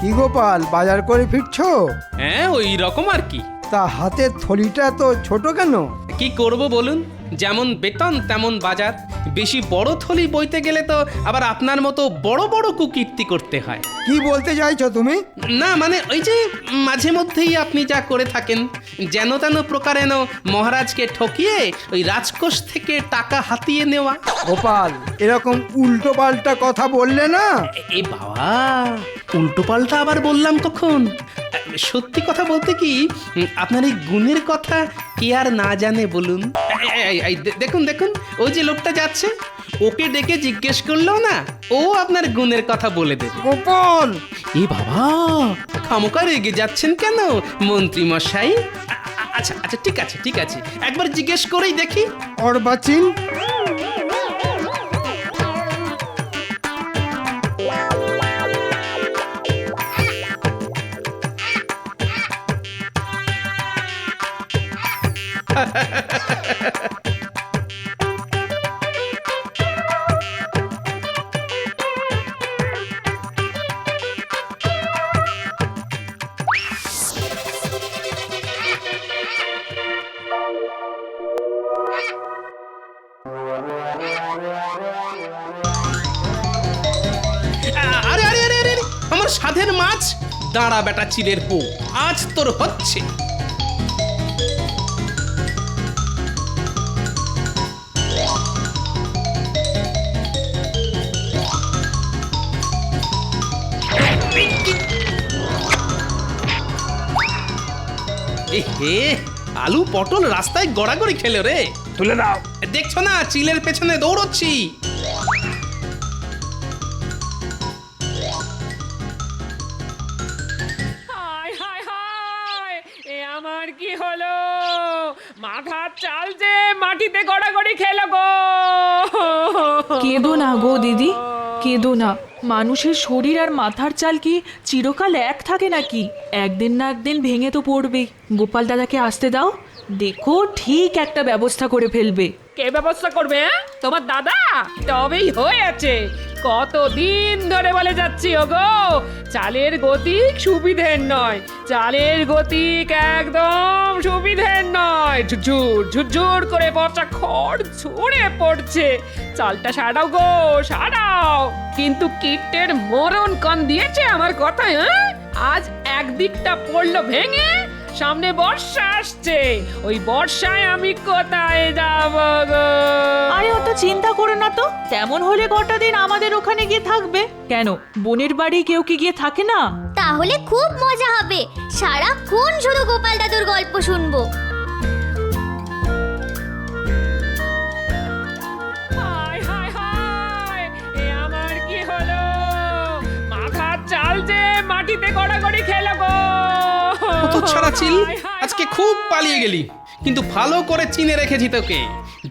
কি গোপাল, বাজার করে ফিরছো? হ্যাঁ ওই রকম আর কি। তা হাতের থলিটা তো ছোট কেন? কি করব বলুন, যেমন বেতন তেমন বাজার। বেশি বড় থলি বইতে গেলে তো আবার আপনার মতো বড় বড় কুকীর্তি করতে হয়। কি বলতে চাইছো তুমি? না মানে ওই যে মাঝে মধ্যেই আপনি যা করে থাকেন, যেন তেন প্রকারেণ মহারাজকে ঠকিয়ে ওই রাজকোষ থেকে টাকা হাতিয়ে নেওয়া। গোপাল, এরকম উল্টো পাল্টা কথা বললে না। এ বাবা, উল্টো পাল্টা আবার বললাম কখন? সত্যি কথা বলতে কি, আপনার এই গুণের কথা কে আর না জানে বলুন। দেখুন দেখুন, ওই যে লোকটা যাচ্ছে, ওকে ডেকে জিজ্ঞেস করলেও না ও আপনার গুণের কথা বলে দেবে। গোপাল, এ বাবা, খামোকা রেগে যাচ্ছেন কেন মন্ত্রী মশাই? আচ্ছা আচ্ছা, ঠিক আছে ঠিক আছে, একবার জিজ্ঞেস করেই দেখি। অর্বাচীন, আরে আরে আরে আরে, আমার সাধের মাছ, দাঁড়া বেটা চিলের পো, আজ তোর হচ্ছে। হে, আলু পটল রাস্তায় গড়াগড়ি খেলো রে। তুলে দাও। দেখছো না চিলের পেছনে দৌড়চ্ছি। হায় হায় হায়, এ আমার কি হলো? মাথার চাল যে মাটিতে গড়াগড়ি খেলো গো। কেঁদো না গো দিদি, কেঁদো না। মানুষের শরীর আর মাথার চাল কি চিরকাল এক থাকে নাকি? একদিন না একদিন ভেঙে তো পড়বেই। গোপাল দাদাকে আসতে দাও, দেখো ঠিক একটা ব্যবস্থা করে ফেলবে। কে ব্যবস্থা করবে? তোমার দাদা? তবেই হয়েছে। কতদিন ধরে বলে যাচ্ছি ওগো, চালের গতিক সুবিধের নয়, চালের গতিক একদম সুবিধের নয়। ঝুরঝুর ঝুরঝুর করে পচা খড় ঝরে পড়ছে। চালটা সারাও গো, সারাও। কিন্তু কীটের মরণ কান দিয়েছে আমার কথায়। আজ একদিকটা পড়লো ভেঙে, সামনে বর্ষা আসছে, ওই বর্ষায় আমি কোথায় যাব গো? আরে অত চিন্তা করো না তো, তেমন হলে কটা দিন আমাদের ওখানে গিয়ে থাকবে। কেন, বোনের বাড়ি কেউ কি গিয়ে থাকে না? তাহলে খুব মজা হবে, সারাক্ষণ শুধু গোপাল দাদুর গল্প শুনবো। হায় হায় হায়, এ আমার কি হলো? মাথার চাল যে মাটিতে গড়াগড়ি খেলো গো। কত ছাড়া চিল, আজকে খুব পালিয়ে গেলি, কিন্তু ভালো করে চিনে রেখেছি তোকে।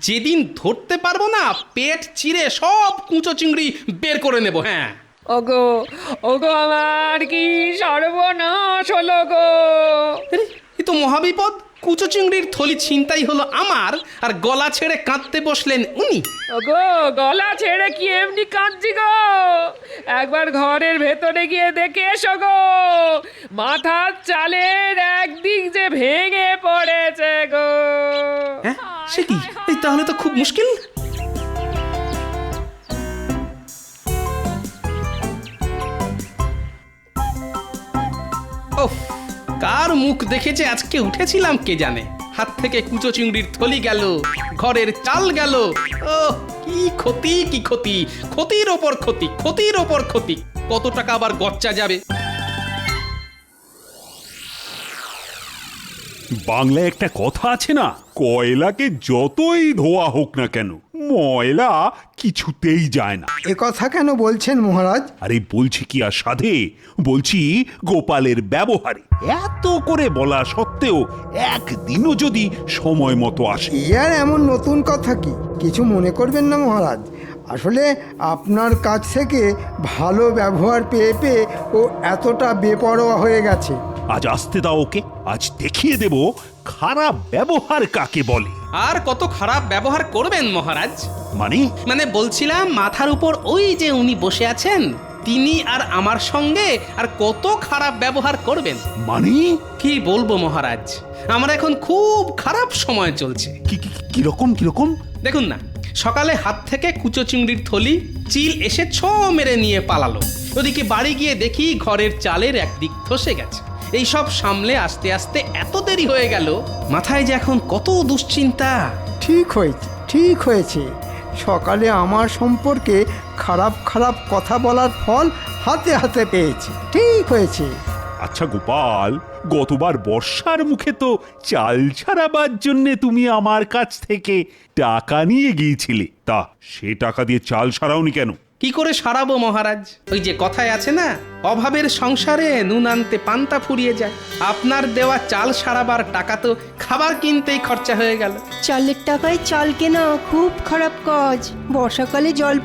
যেদিন ধরতে পারবো না, পেট চিরে সব কুঁচো চিংড়ি বের করে নেব। হ্যাঁ ওগো, ওগো আমার কি সর্বনাশ হলো গো। আরে, এ তো মহাবিপদ। কুচো চিংড়ির থলি ছিনতাই হলো আমার, আর গলা ছেড়ে কাঁদতে বসলেন উনি। ওগো, গলা ছেড়ে কি এমনি কাঁদছি গো? একবার ঘরের ভেতরে গিয়ে দেখে এসো গো, মাথার চালের একদিক যে ভেঙে পড়েছে গো। হ্যাঁ সে কি? এই তাহলে তো খুব মুশকিল। ওফ, কার মুখ দেখেছে আজকে উঠেছিলাম কে জানে। হাত থেকে কুচো চিংড়ির থলি গেল, ঘরের চাল গেল। ও কি ক্ষতি, কি ক্ষতি, ক্ষতির ওপর ক্ষতি, ক্ষতির ওপর ক্ষতি। কত টাকা আবার গচ্চা যাবে। বাংলায় একটা কথা আছে না, কয়লাকে যতই ধোয়া হোক না কেন ময়লা কিছুতেই যায় না। এ কথা কেন বলছেন মহারাজ? আরে বলছি কি আর সাধে, বলছি গোপালের ব্যবহারে। এত করে বলা সত্ত্বেও একদিনও যদি সময় মতো আসে। এ আর এমন নতুন কথা কি? কিছু মনে করবেন না মহারাজ, আসলে আপনার কাছ থেকে ভালো ব্যবহার পেয়ে পেয়ে ও এতটা বেপরোয়া হয়ে গেছে। আজ আসতে দাও ওকে, আজ দেখিয়ে দেব খারাপ ব্যবহার কাকে বলে। আর কত খারাপ ব্যবহার করবেন মহারাজ? মানে মানে বলছিলাম, মাথার উপর ওই যে উনি বসে আছেন, তিনি আর আমার সঙ্গে আর কত খারাপ ব্যবহার করবেন। মানে কি বলবো মহারাজ, আমার এখন খুব খারাপ সময় চলছে। কিরকম কিরকম? দেখুন না, সকালে হাত থেকে কুচো চিংড়ির থলি চিল এসে ছ মেরে নিয়ে পালালো। ওদিকে বাড়ি গিয়ে দেখি ঘরের চালের একদিক ধসে গেছে। এই সব সামলে আস্তে আস্তে এত দেরি হয়ে গেল, মাথায় যে এখন কত দুশ্চিন্তা। ঠিক হয়েছে, ঠিক হয়েছে। সকালে আমার সম্পর্কে খারাপ খারাপ কথা বলার ফল হাতে হাতে পেয়েছি। ঠিক হয়েছে। আচ্ছা গোপাল, গতবার বর্ষার মুখে তো চাল ছাড়াবার জন্য তুমি আমার কাছ থেকে টাকা নিয়ে গিয়েছিলে, তা সে টাকা দিয়ে চাল সারাওনি কেন? কি করে সারাবো মহারাজ? ওই যে কথায় আছে না, অভাবের সংসারে নুন আনতে পান্তা ফুরিয়ে যায়। আপনার দেওয়া চাল সারাবার টাকা তো খাবার কিনতেই খরচা হয়ে গেল। চালের টাকায় চাল কেনা খুব খারাপ কাজ। বর্ষাকালে জল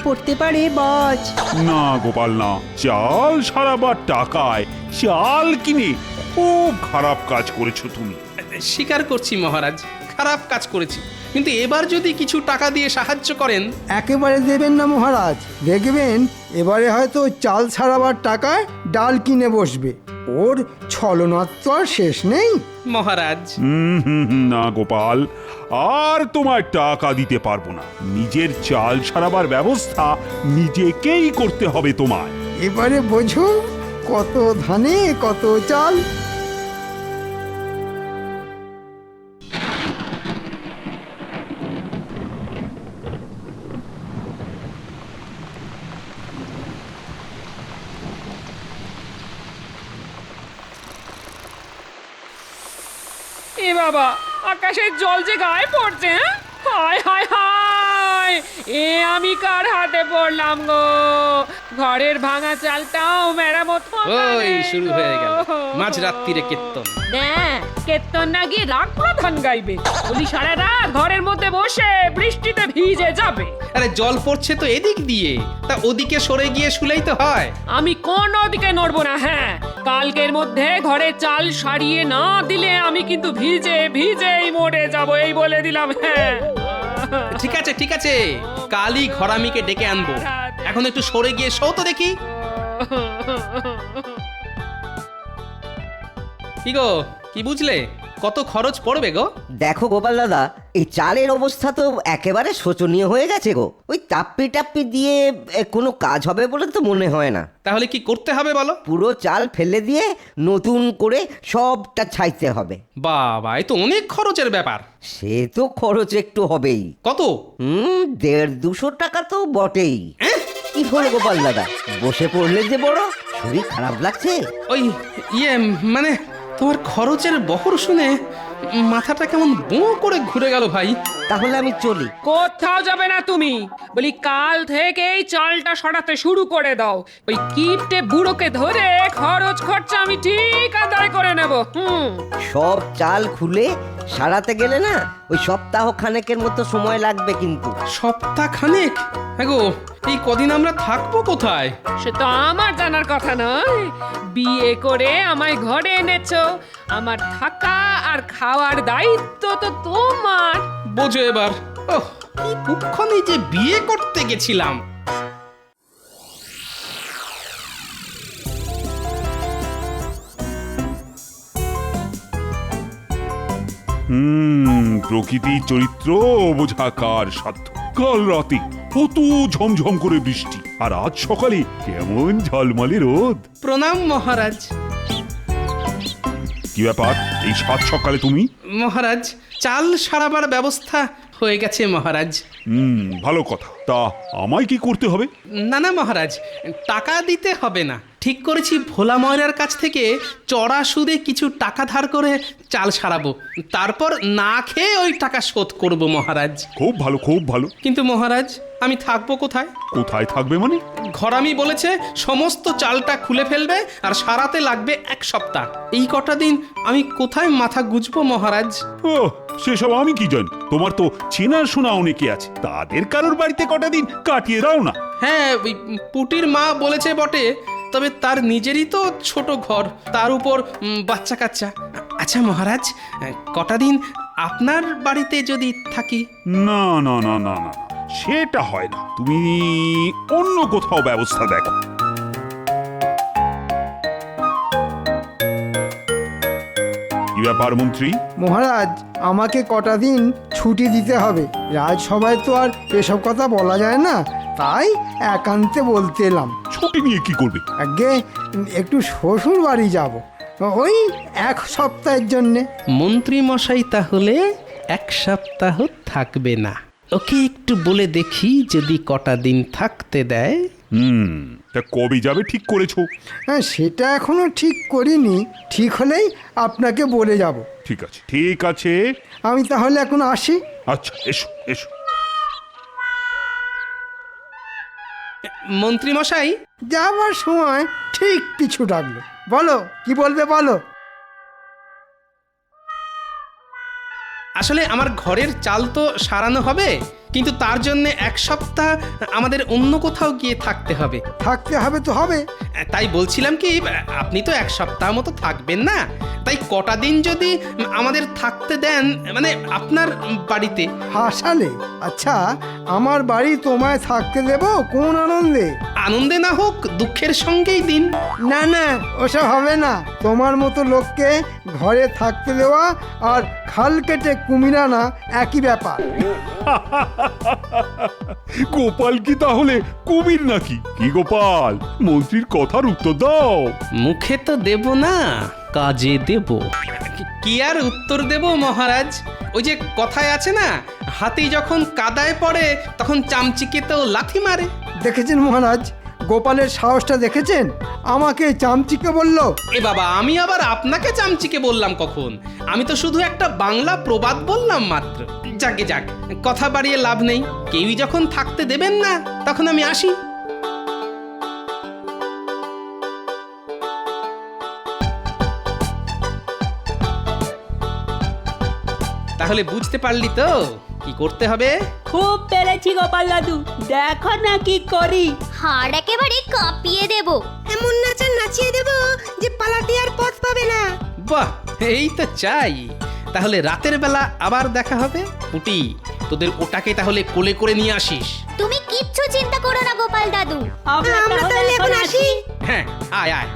পড়তে পারে বাজ। না গোপাল না, চাল সারাবার টাকায় চাল কিনে খুব খারাপ কাজ করেছো তুমি। স্বীকার করছি মহারাজ, খারাপ কাজ করেছি, কিন্তু এবার যদি কিছু টাকা দিয়ে সাহায্য করেন। একেবারে দেবেন না মহারাজ, দেখবেন এবারে হয়তো চাল ছাড়াবার টাকায় ডাল কিনে বসবে। ওর ছলনার তো আর শেষ নেই। মহারাজ না গোপাল, আর তোমার টাকা দিতে পারবো না। নিজের চাল সারাবার ব্যবস্থা নিজেকেই করতে হবে তোমায়। এবারে বোঝো, কত ধানে কত চাল। এ বাবা, আকাশের জল যে গায়ে পড়ছে। হায় হায় হায়, এ আমি কার হাতে পড়লাম গো? ঘরের ভাঙা চালটাও মেরামত হবে ওই রে শুরু গো। হয়ে গেল মাঝরাত্রিরে কীর্তন। কীর্তন না গিয়ে রাগ প্রধান গাইবে। বলি সারা রাত ঘরের মধ্যে বসে বৃষ্টিতে ভিজে যাবে। আরে জল পড়ছে তো এদিক দিয়ে, তা ওদিকে সরে গিয়ে শুলেই তো হয়। আমি কোনো দিকে নড়বো না। হ্যাঁ, কালকের মধ্যে ঘরে চাল সারিয়ে না দিলে আমি কিন্তু ভিজে ভিজেই মরে যাব, এই বলে দিলাম। হ্যাঁ, ঠিক আছে ঠিক আছে, কালই ঘরামিকে ডেকে আনবো। এখন একটু সরে গিয়ে শো তো দেখি। কি গো, কি বুঝলে? কত খরচ পড়বে গো? দেখো গোপাল দাদা, এই চালের অবস্থা তো একেবারে শোচনীয় হয়ে গেছে গো। ওই টাপ্পি টাপ্পি দিয়ে কোনো কাজ হবে বলে তো মনে হয় না। তাহলে কি করতে হবে বলো? পুরো চাল ফেলে দিয়ে নতুন করে সবটা ছাইতে হবে। বাবা, এ তো অনেক খরচের ব্যাপার। সে তো খরচ একটু হবেই। কত? 150-200 টাকা তো বটেই। কি হলো গোপাল দাদা, বসে পড়লে যে বড় শরীর খারাপ লাগছে? ওই মানে তোমার খরচের বহর শুনে মাথাটা কেমন বোঁ করে ঘুরে গেল ভাই। তাহলে আমি চলি। কোথাও যাবে না তুমি। বলি কাল থেকেই চালটা সরাতে শুরু করে দাও। ওই কিপটে বুড়োকে ধরে খরচ খরচা আমি ঠিক আদায় করে নেব। সব চাল খুলে সারাতে গেলে না ওই সপ্তাহ খানেকের মতো সময় লাগবে কিন্তু। সপ্তাহ খানেক? হ্যাঁ গো, এই কদিন আমরা থাকবো কোথায়? সে তো আমার জানার কথা নয়। বিয়ে করে আমায় ঘরে এনেছো, আমার থাকা আর খাওয়ার দায়িত্ব তো তোমার। বোঝো এবার। ওহ, কি কুক্ষণে যে বিয়ে করতে গেছিলাম। প্রকৃতির চরিত্র বোঝা কার সাধ্য। কাল রাতে কত ঝমঝম করে বৃষ্টি, আর আজ সকালে কেমন ঝলমলে রোদ। প্রণাম মহারাজ। কি ব্যাপার, এই সাত সকালে তুমি? মহারাজ, চাল সারাবার ব্যবস্থা হয়ে গেছে মহারাজ। ভালো কথা। তা আমায় কি করতে হবে? না না মহারাজ, টাকা দিতে হবে না। ঠিক করেছি ভোলা ময়রার কাছ থেকে চড়া সুদে কিছু টাকা ধার করে চাল সারাবো, তারপর না খেয়ে ওই টাকা শোধ করব মহারাজ। খুব ভালো, খুব ভালো। কিন্তু মহারাজ, আমি থাকবো কোথায়? কোথায় থাকবে মানে? ঘরামি বলেছে সমস্ত চালটা খুলে ফেলবে আর সারাতে লাগবে 1 সপ্তাহ। এই কটা দিন আমি কোথায় মাথা গুজবো মহারাজ? ও, সেসব আমি কি জানি। তোমার তো চেনাশোনা অনেকে আছে, তাদের কারোর বাড়িতে কটা দিন কাটিয়ে দাও না। হ্যাঁ, ওই পুটির মা বলেছে বটে, তবে তার নিজেরই তো ছোট ঘর, তার উপর বাচ্চা কাচ্চা। আচ্ছা মহারাজ, কটা দিন আপনার বাড়িতে যদি থাকি? না না না না না, সেটা হয় না। তুমি অন্য কোথাও ব্যবস্থা দেখো। ব্যাপার মন্ত্রী? মহারাজ, আমাকে কটা দিন ছুটি দিতে হবে। রাজসভায় তো আর এসব কথা বলা যায় না, তাই একান্তে বলতে এলাম। ছুটি নিয়ে কি করবে? আগে একটু শ্বশুর বাড়ি যাব, ওই 1 সপ্তাহের জন্যে। মন্ত্রী মশাই তাহলে 1 সপ্তাহ থাকবে না। ওকে একটু বলে দেখি যদি কটা দিন থাকতে দেয়। তা কবে যাবে ঠিক করেছো? হ্যাঁ, সেটা এখনো ঠিক করিনি। ঠিক হলেই আপনাকে বলে যাব। ঠিক আছে, ঠিক আছে। আমি তাহলে এখন আসি। আচ্ছা, এসো এসো। মন্ত্রী মশাই, যাবার সময় ঠিক পিছু ডাকলো। বলো, কি বলবে বলো। আসলে আমার ঘরের চাল তো সারানো হবে, কিন্তু তার জন্য 1 সপ্তাহ আমাদের অন্য কোথাও গিয়ে থাকতে হবে। থাকতে হবে তো হবে। তাই বলছিলাম কি, আপনি তো 1 সপ্তাহ মতো থাকবেন না, তাই কটা দিন যদি আমাদের থাকতে দেন, মানে আপনার বাড়িতে। হাসালে? আচ্ছা, আমার বাড়ি তোমায় থাকতে দেব কোন আনন্দে? আনন্দে না হোক, দুঃখের সঙ্গেই দিন। না না, ওসব হবে না। তোমার মতো লোককে ঘরে থাকতে দেওয়া আর খাল কেটে কুমির আনা একই ব্যাপার। গোপাল কি তাহলে কুমির নাকি? কি গোপাল, মন্ত্রীর কথার উত্তর দাও। মুখে তো দেব না, কাজে দেব। কি আর উত্তর দেব মহারাজ? ওই যে কথায় আছে না, হাতি যখন কাদায় পড়ে তখন চামচিকে তো লাথি মারে। দেখেছেন মহারাজ, গোপালের সাহসটা দেখেছেন? আমাকে চামচিকে বলল। এ বাবা, আমি আবার আপনাকে চামচিকে বললাম কখন? আমি তো শুধু একটা বাংলা প্রবাদ বললাম মাত্র। যাকে যাক, কথা বাড়িয়ে লাভ নেই। কেউই যখন থাকতে দেবেন না, তখন আমি আসি। তাহলে বুঝতে পারলি তো কি করতে হবে? খুব পেরেছি গোপাল দাদু, দেখো না কি করি। হাড় একেবারে কাঁপিয়ে দেব। এমন নাচা নাচিয়ে দেব যে পালাতে আর পথ পাবে না। বাহ, এই তো চাই। তাহলে রাতের বেলা আবার দেখা হবে। পুটি, তোদের ওটাকে তাহলে কোলে করে নিয়ে আসিস। তুমি কিচ্ছু চিন্তা করো না গোপাল দাদু। আমরা তাহলে এখন আসি। হ্যাঁ, আয় আয়।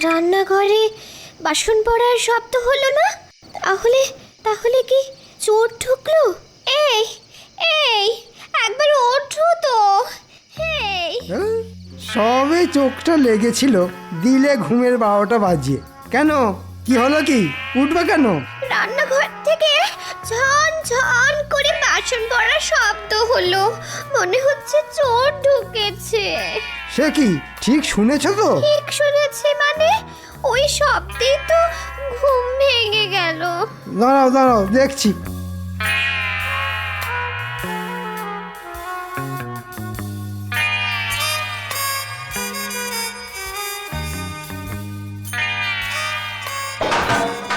রান্নাঘরে বাসন পড়ার শব্দ হলো না? তাহলে তাহলে কি চোর ঢুকলো? এই এই, একবার ওঠো তো। এই, সবে চোখটা লেগেছিল, দিলে ঘুমের 12টা বাজিয়ে। কেন, কি হলো? কি উঠবে কেন? রান্নাঘর থেকে ঝন ঝন করে বাসন পড়ার শব্দ হলো। মনে হচ্ছে চোর ঢুকেছে। সে কি, ঠিক শুনেছ তো? ঠিক শুনেছি মানে? ওই শব্দেই তো ঘুম ভেঙে গেল। দাঁড়াও দাঁড়াও, দেখছি।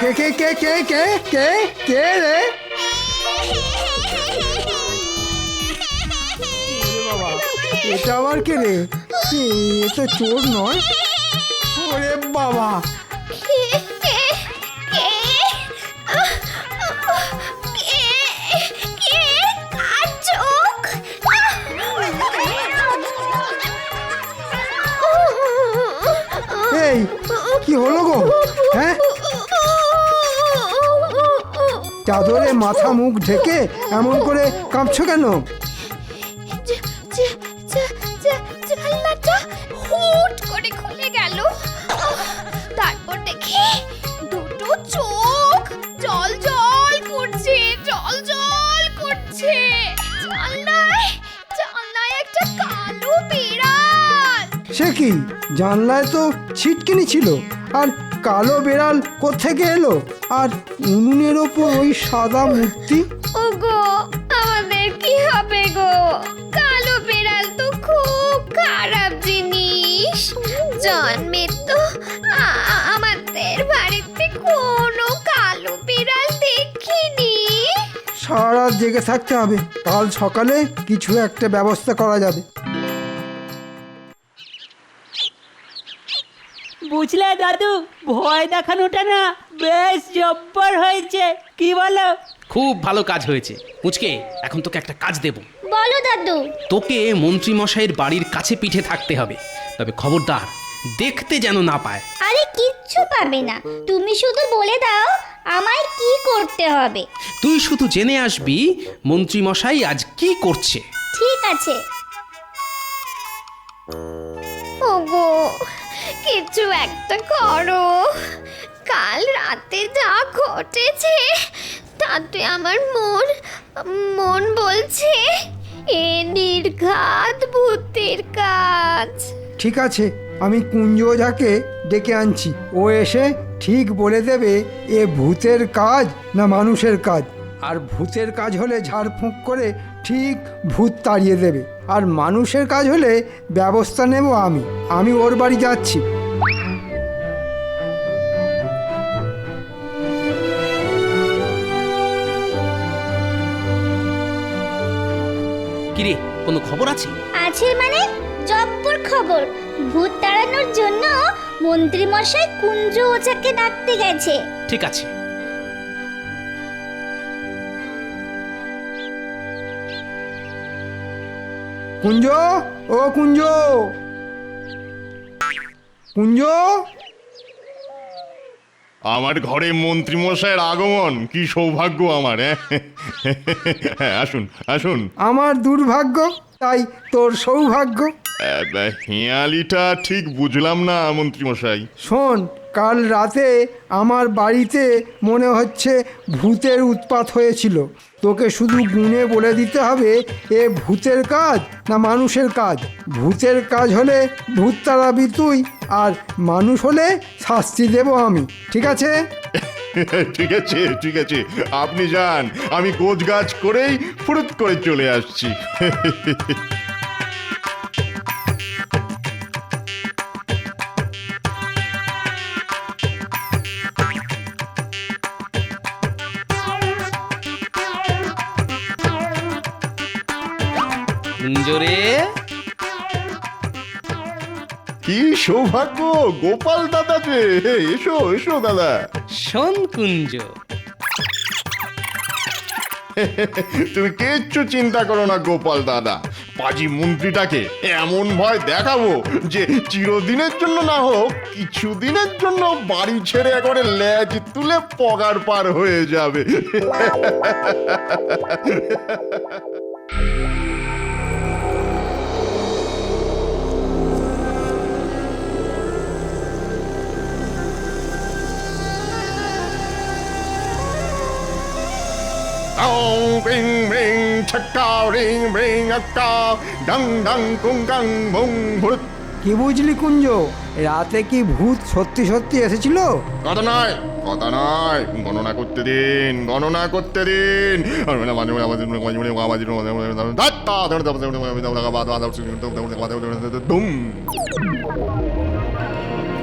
কে কে কে কে কে কে কে রে? বাবা, এটা আবার কে রে? এ তো চোর নয়। ওরে বাবা, কে কে কে কে কার চোখ? এই কি হলো গো? হ্যাঁ, চাদরে মাথা মুখ ঢেকে এমন করে কাঁপছো কেন? জানলাটা হুট করে খুলে গেল। তারপর দেখি দুটো চোখ জল জল করছে, জল জল করছে। জানলায় জানলায় একটা কালো বিড়াল। সে কি, জানলায় তো ছিটকিনি ছিল, আর কালো বেড়াল কোত্থেকে এলো? আর উনুনের ওপর ওই সাদা মূর্তি। ওগো, আমাদের কি হবে গো? কালো বিড়াল তো খুব খারাপ জিনিস। জন্মে তো আমাদের বাড়িতে কোনো কালো বিড়াল দেখিনি। সারা রাত জেগে থাকতে হবে, কাল সকালে কিছু একটা ব্যবস্থা করা যাবে। বুঝলে দাদু, ভয় দেখানোটা না বেশ জব্বর হয়েছে, কি বলো? খুব ভালো কাজ হয়েছে পুচকে। এখন তোকে একটা কাজ দেব। বলো দাদু। তোকে মন্ত্রী মশাইয়ের বাড়ির কাছে পিঠে থাকতে হবে, তবে খবরদার দেখতে যেন না পায়। আরে কিচ্ছু পাবে না, তুমি শুধু বলে দাও আমায় কি করতে হবে। তুই শুধু জেনে আসবি মন্ত্রী মশাই আজ কি করছে। ঠিক আছে। ওগো, কিছু একটা করো। কাল রাতে যা ঘটেছে তাতে আমার মন বলছে এ নির্ঘাত ভূতের কাজ। ঠিক আছে, আমি কুঞ্জ ওঝাকে ডেকে আনছি। ও এসে ঠিক বলে দেবে এ ভূতের কাজ না মানুষের কাজ। আর ভূতের কাজ হলে ঝাড়ফুঁক করে ঠিক ভূত তাড়িয়ে দেবে, আর মানুষের কাজ হলে ব্যবস্থা নেব আমি ওর বাড়ি যাচ্ছি। কিরে, কোনো খবর আছে? আছে মানে জব্বর খবর। ভূত তাড়ানোর জন্য মন্ত্রী মশাই কুঞ্জ ওঝাকে ডাকতে গেছে। ঠিক আছে। কুঞ্জ, ও কুঞ্জ, কুঞ্জ। আমার ঘরে মন্ত্রী মশাইয়ের আগমন, কি সৌভাগ্য আমার। হ্যাঁ, আসুন আসুন। আমার দুর্ভাগ্য, তাই তোর সৌভাগ্য। হিয়ালিটা ঠিক বুঝলাম না মন্ত্রী মশাই। শোন, কাল রাতে আমার বাড়িতে মনে হচ্ছে ভূতের উৎপাত হয়েছিল। তোকে শুধু গুণে বলে দিতে হবে এ ভূতের কাজ না মানুষের কাজ। ভূতের কাজ হলে ভূত তাড়াবি তুই, আর মানুষ হলে শাস্তি দেব আমি। ঠিক আছে? ঠিক আছে ঠিক আছে, আপনি যান, আমি গোছ গাছ করেই ফুরুত করে চলে আসছি। কুঞ্জরে, কি সৌভাগ্য, গোপাল দাদা যে। এসো এসো দাদা। শোন কুঞ্জ, তুমি কিচ্ছু চিন্তা করো না গোপাল দাদা। পাজি মন্ত্রীটাকে এমন ভয় দেখাবো যে চিরদিনের জন্য না হোক কিছুদিনের জন্য বাড়ি ছেড়ে একবারে লেজ তুলে পগার পার হয়ে যাবে। রিং রিং ছক্কা রিং রিং আক্কা ডং ডং কুং গাং বুং ভূত। কি বুঝলি কুঞ্জ, রাতে কি ভূত সত্যি সত্যি এসেছিল? কথা নয় কথা নয়, গণনা করতে দিন গণনা করতে দিন।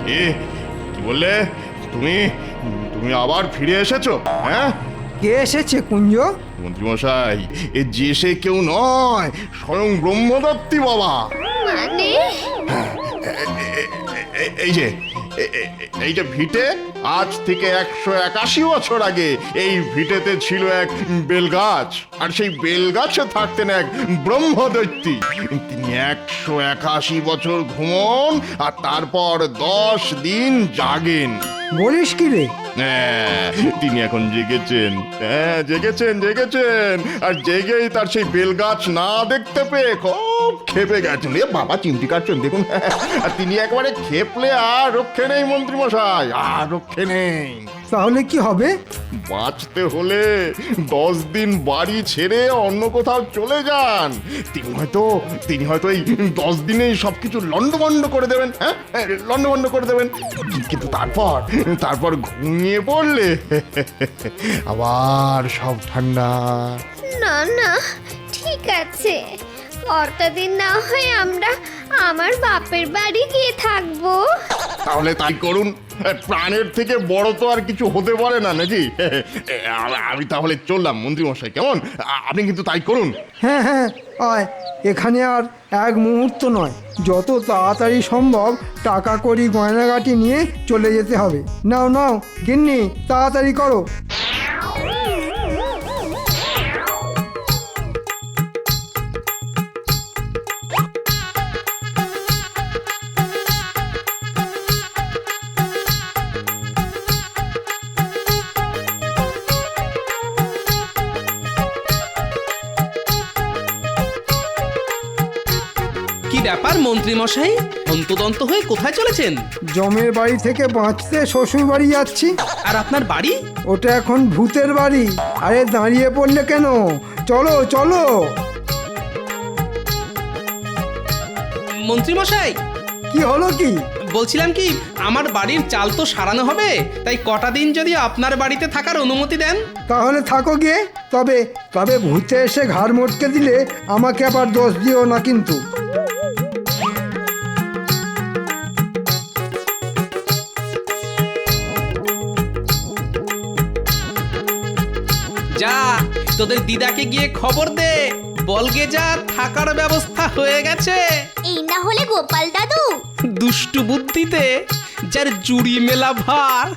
কি বললে তুমি? তুমি আবার ফিরে এসেছো? হ্যাঁ, কে এসেছে কুঞ্জ? মন্ত্রীমশাই, এ যে সে কেউ নয়, স্বয়ং ব্রহ্মদত্তী বাবা। মানে এই যে এই যে ভিটে, আজ থেকে 181 বছর আগে এই ভিটেতে ছিল এক বেলগাছ, আর সেই বেলগাছে থাকতেন এক ব্রহ্মদৈত্যী। তিনি 181 বছর ঘুমন আর তারপর 10 দিন জাগেন। বলিস কি রে? হ্যাঁ, তিনি এখন জেগেছেন। হ্যাঁ, জেগেছেন জেগেছেন, আর জেগেই তার সেই বেলগাছ না দেখতে পেয়ে খুব খেপে গেছেন। এ বাবা, চিমটি কাটছেন দেখুন। আর তিনি একবারে খেপলে আর রক্ষে নেই মন্ত্রীমশাই, আর রক্ষে নেই। তাহলে কি হবে? বাঁচতে হলে 10 দিন বাড়ি ছেড়ে অন্য কোথাও চলে যান। তিনি হয়তো এই 10 দিনেই সবকিছু লন্ডভন্ড করে দেবেন। হ্যাঁ, লন্ডভন্ড করে দেবেন। কিন্তু তারপর ঘুমিয়ে পড়লে আবার সব ঠান্ডা। না না, ঠিক আছে, অতদিন না হয় আমরা আমার বাপের বাড়ি গিয়ে থাকবো। তাহলে তাই করুন। প্রাণের থেকে বড় তো আর কিছু হতে পারে না নাকি? আমি তাহলে চললাম মন্ত্রী মশাই, কেমন? আপনি কিন্তু তাই করুন। হ্যাঁ হ্যাঁ, আয়। এখানে আর এক মুহূর্ত নয়, যত তাড়াতাড়ি সম্ভব টাকা কড়ি গয়নাগাটি নিয়ে চলে যেতে হবে। নাও নাও গিন্নি, তাড়াতাড়ি করো। কি ব্যাপার মন্ত্রী মশাই, হন্তদন্ত হয়ে কোথায় চলেছেন? জমের বাড়ি থেকে বাঁচতে শ্বশুর বাড়ি যাচ্ছি। আর আপনার বাড়ি? ওটা এখন ভূতের বাড়ি। আরে দাঁড়িয়ে পড়লে কেন? চলো চলো। মন্ত্রী মশাই, কি হলো কি? বলছিলাম কি, আমার বাড়ির চাল তো সারানো হবে, তাই কটা দিন যদি আপনার বাড়িতে থাকার অনুমতি দেন। তাহলে থাকো গিয়ে। তবে তবে ভূতে এসে ঘাড় মটকে দিলে আমাকে আবার দোষ দিও না কিন্তু। যা, তোদের দিদাকে গিয়ে খবর দে, বলগে যা থাকার ব্যবস্থা হয়ে গেছে। এই না হলে গোপাল দাদু দুষ্টু বুদ্ধিতে যার জুড়ি মেলা ভার।